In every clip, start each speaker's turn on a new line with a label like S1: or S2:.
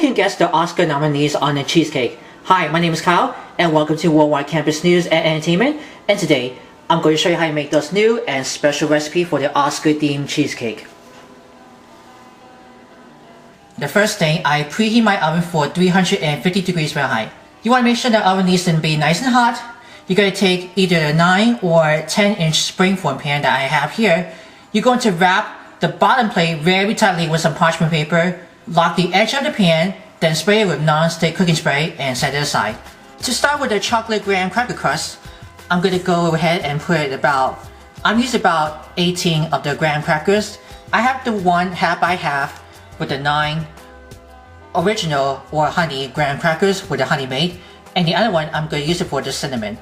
S1: can guess the Oscar nominees on the cheesecake. Hi, my name is Kyle, and welcome to Worldwide Campus News and Entertainment. And today, I'm going to show you how to make this new and special recipe for the Oscar Themed Cheesecake. The first thing, I preheat my oven for 350 degrees Fahrenheit. You want to make sure the oven needs to be nice and hot. You're going to take either a 9 or 10-inch springform pan that I have here. You're going to wrap the bottom plate very tightly with some parchment paper, lock the edge of the pan, then spray it with nonstick cooking spray and set it aside. To start with the chocolate graham cracker crust, I'm going to go ahead and put I'm using about 18 of the graham crackers. I have the one half by half with the 9 original or honey graham crackers with the honey made, and the other one I'm going to use it for the cinnamon.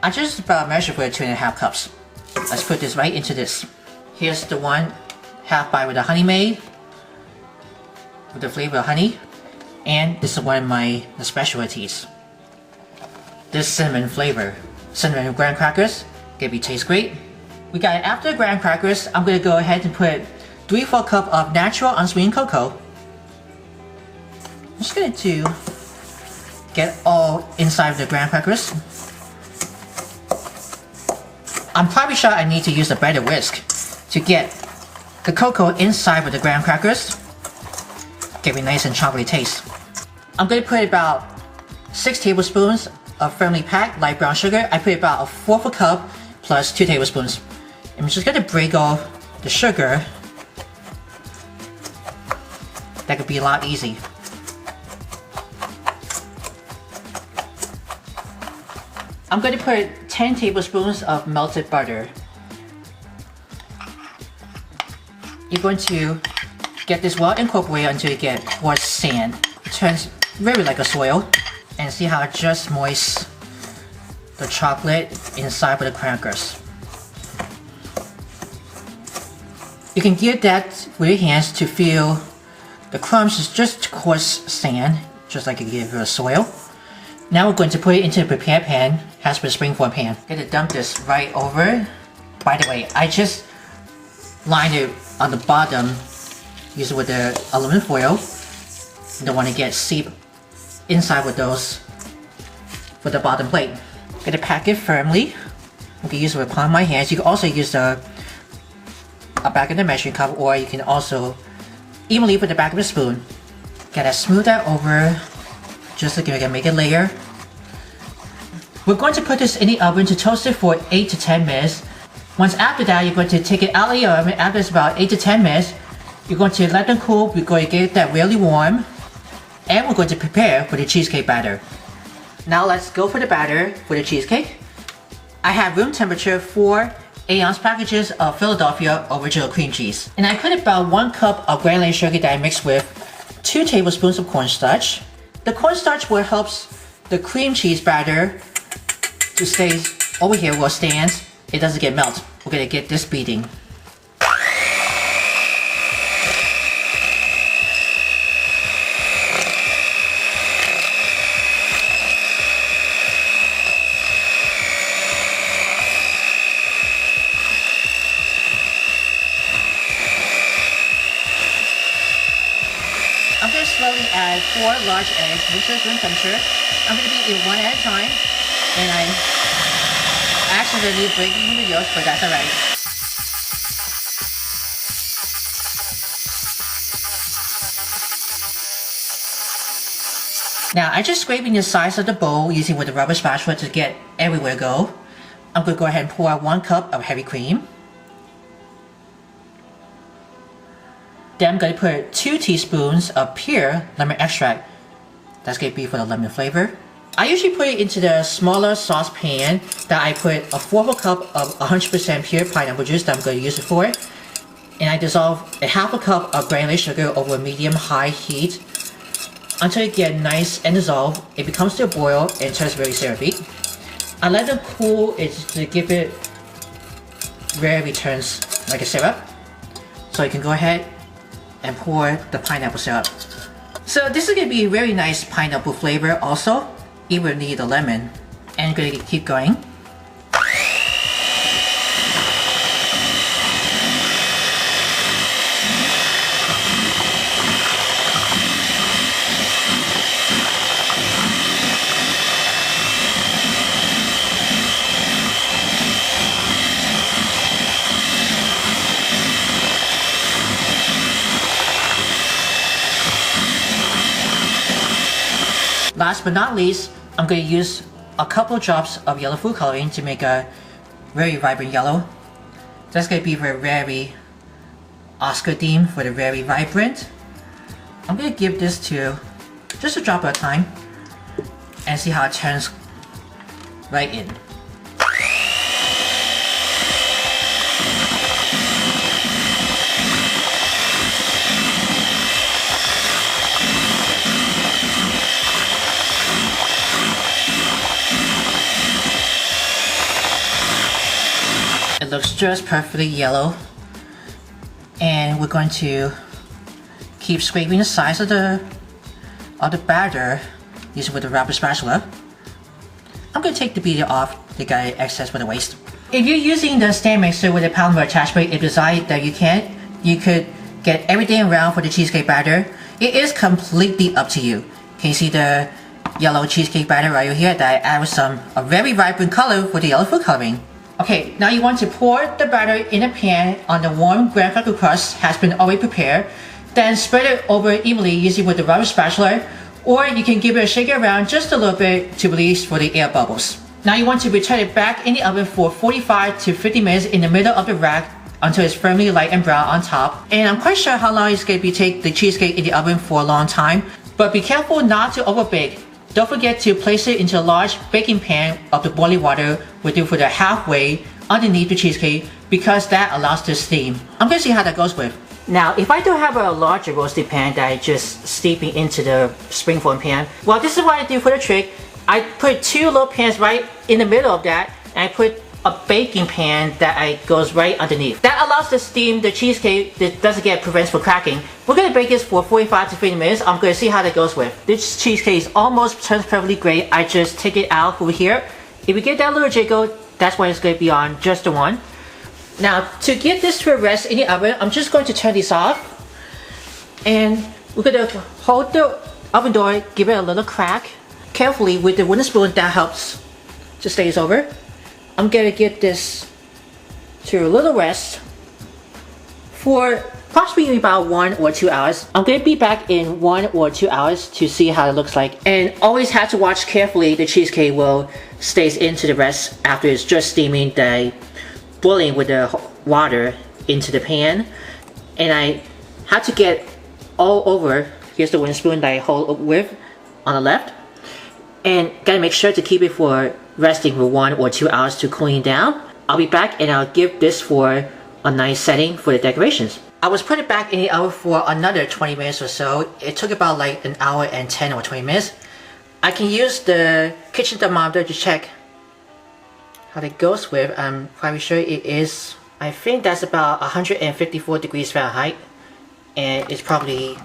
S1: I just about measure for 2.5 cups. Let's put this right into this. Here's the one half by with the honey made, with the flavor of honey, and this is one of my specialties. This cinnamon flavor, cinnamon graham crackers, gonna be taste great. We got after the graham crackers, I'm gonna go ahead and put 3/4 cup of natural unsweetened cocoa. I'm just going to get all inside of the graham crackers. I'm probably sure I need to use a better whisk to get the cocoa inside with the graham crackers. Give me nice and chocolatey taste. I'm going to put about 6 tablespoons of firmly packed light brown sugar. I put about 1/4 cup plus 2 tablespoons. I'm just going to break off the sugar. That could be a lot easy. I'm going to put 10 tablespoons of melted butter. You're going to get this well incorporated until you get coarse sand. It turns very like a soil. And see how it just moists the chocolate inside with the crackers. You can get that with your hands to feel the crumbs is just coarse sand, just like you give a soil. Now we're going to put it into a prepared pan, has been a springform pan. I'm going to dump this right over. By the way, I just lined it on the bottom, use it with the aluminum foil. You don't want to get seep inside with those, with the bottom plate. I'm going to pack it firmly. You can use it with palm of my hands. You can also use a back of the measuring cup, or you can also evenly with the back of a spoon. Gotta smooth that over, just so you can make a layer. We're going to put this in the oven to toast it for 8 to 10 minutes. Once after that, you're going to take it out of the oven. After it's about 8 to 10 minutes, you're going to let them cool. We're going to get that really warm. And we're going to prepare for the cheesecake batter. Now let's go for the batter for the cheesecake. I have room temperature 4 8-ounce packages of Philadelphia original cream cheese. And I put about 1 cup of granulated sugar that I mixed with 2 tablespoons of cornstarch. The cornstarch will help the cream cheese batter to stay over here where it stands. It doesn't get melted. We're gonna get this beating. I'm going to slowly add 4 large eggs, make sure it's room temperature. I'm going to beat it one at a time, and I accidentally breaking the yolks, but that's alright. Now I'm just scraping the sides of the bowl using with the rubber spatula to get everywhere to go. I'm going to go ahead and pour out 1 cup of heavy cream. Then I'm going to put 2 teaspoons of pure lemon extract. That's going to be for the lemon flavor. I usually put it into the smaller saucepan that I put a 1/4 cup of 100% pure pineapple juice that I'm going to use it for. And I dissolve a 1/2 cup of granulated sugar over medium-high heat until it gets nice and dissolved. It becomes to a boil and turns very syrupy. I let it cool to give it where it returns like a syrup. So you can go ahead and pour the pineapple syrup. So this is going to be a very nice pineapple flavor also, even need the lemon. And I'm going to keep going. Last but not least, I'm going to use a couple drops of yellow food coloring to make a very vibrant yellow. That's going to be very Oscar theme for the very vibrant. I'm going to give this to just a drop at a time and see how it turns right in. It looks just perfectly yellow, and we're going to keep scraping the sides of the batter using with the rubber spatula. I'm going to take the beater off to get excess with the waste. If you're using the stand mixer with a polymer attachment, if you decide that you can't, you could get everything around for the cheesecake batter. It is completely up to you. Can you see the yellow cheesecake batter right here that I added a very vibrant color for the yellow food coloring. Okay, now you want to pour the batter in a pan on the warm Graham Cracker crust has been already prepared. Then spread it over evenly using with the rubber spatula, or you can give it a shake around just a little bit to release for the air bubbles. Now you want to return it back in the oven for 45 to 50 minutes in the middle of the rack until it's firmly light and brown on top. And I'm quite sure how long it's going to take the cheesecake in the oven for a long time, but be careful not to overbake. Don't forget to place it into a large baking pan of the boiling water with it for the halfway underneath the cheesecake because that allows the steam. I'm going to see how that goes with. Now, if I don't have a larger roasting pan that I just steeping into the springform pan, well, this is what I do for the trick. I put two little pans right in the middle of that, and I put a baking pan that goes right underneath. That allows to steam the cheesecake that doesn't get prevents from cracking. We're going to bake this for 45 to 50 minutes. I'm going to see how that goes with. This cheesecake is almost turns perfectly great. I just take it out over here. If you get that little jiggle, that's when it's going to be on just the one. Now, to get this to rest in the oven, I'm just going to turn this off. And we're going to hold the oven door, give it a little crack. Carefully with the wooden spoon, that helps to stays over. I'm going to get this to a little rest for approximately about 1 or 2 hours. I'm going to be back in 1 or 2 hours to see how it looks like. And always have to watch carefully the cheesecake will stays into the rest after it's just steaming the boiling with the water into the pan. And I have to get all over. Here's the wooden spoon that I hold with on the left. And gotta make sure to keep it for resting for 1 or 2 hours to cooling down. I'll be back and I'll give this for a nice setting for the decorations. I was putting it back in the oven for another 20 minutes or so. It took about like an hour and 10 or 20 minutes. I can use the kitchen thermometer to check how it goes with. I'm probably sure it is. I think that's about 154 degrees Fahrenheit, and it's probably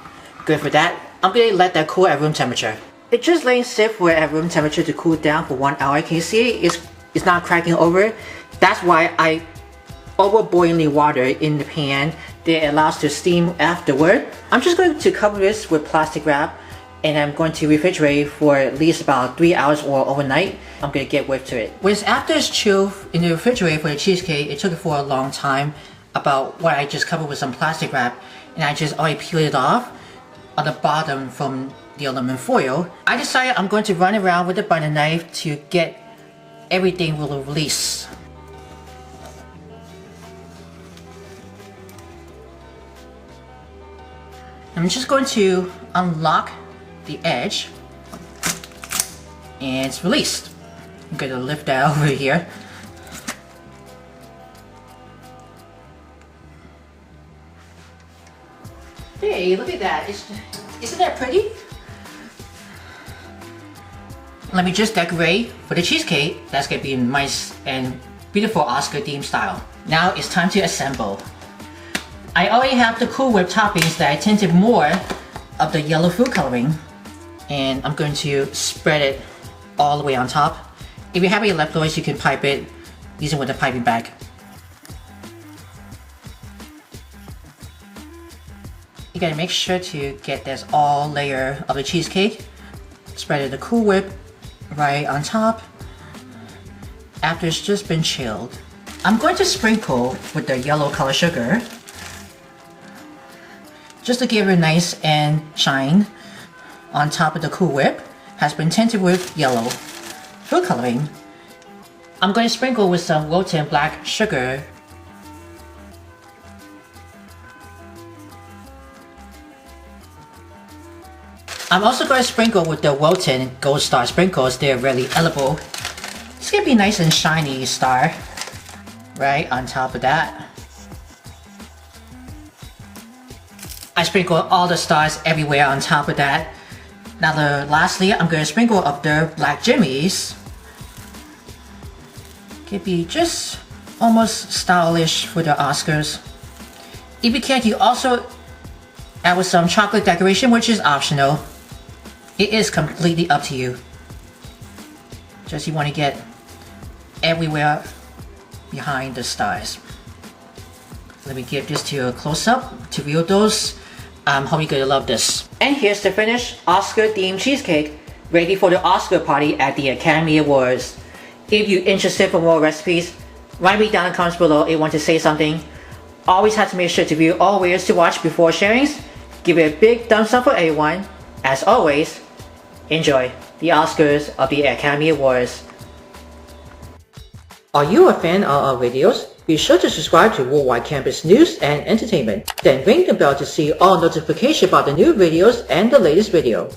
S1: good for that. I'm gonna let that cool at room temperature. It just laying sit for at room temperature to cool down for 1 hour. Can you see it's not cracking over? That's why I over boiling water in the pan that allows to steam afterward. I'm just going to cover this with plastic wrap, and I'm going to refrigerate for at least about 3 hours or overnight. I'm going to get whipped to it. When it's after it's chilled in the refrigerator for the cheesecake, it took it for a long time, about what I just covered with some plastic wrap, and I just already peeled it off on the bottom from the aluminum foil. I decided I'm going to run around with a butter knife to get everything will release. I'm just going to unlock the edge, and it's released. I'm going to lift that over here. Hey, look at that. Isn't that pretty? Let me just decorate for the cheesecake. That's going to be nice and beautiful Oscar themed style. Now it's time to assemble. I already have the Cool Whip toppings that I tinted more of the yellow food coloring, and I'm going to spread it all the way on top. If you have any leftovers, you can pipe it using with a piping bag. You gotta make sure to get this all layer of the cheesecake. Spread the Cool Whip right on top after it's just been chilled. I'm going to sprinkle with the yellow color sugar just to give it a nice and shine on top of the Cool Whip. has been tinted with yellow food coloring. I'm going to sprinkle with some wilted black sugar. I'm also going to sprinkle with the wilted gold star sprinkles. They're really edible. It's going to be nice and shiny star right on top of that. I sprinkle all the stars everywhere on top of that. Now lastly, I'm going to sprinkle up the black jimmies. Could be just almost stylish for the Oscars. If you can, you also add with some chocolate decoration, which is optional. It is completely up to you. Just you want to get everywhere behind the stars. Let me give this to you a close-up to view those. Hope you're going to love this. And here's the finished Oscar themed cheesecake, ready for the Oscar party at the Academy Awards. If you're interested for more recipes, write me down in the comments below if you want to say something. Always have to make sure to view all videos to watch before sharings. Give it a big thumbs up for everyone. As always, enjoy the Oscars of the Academy Awards. Are you a fan of our videos? Be sure to subscribe to Worldwide Campus News and Entertainment. Then ring the bell to see all notifications about the new videos and the latest video.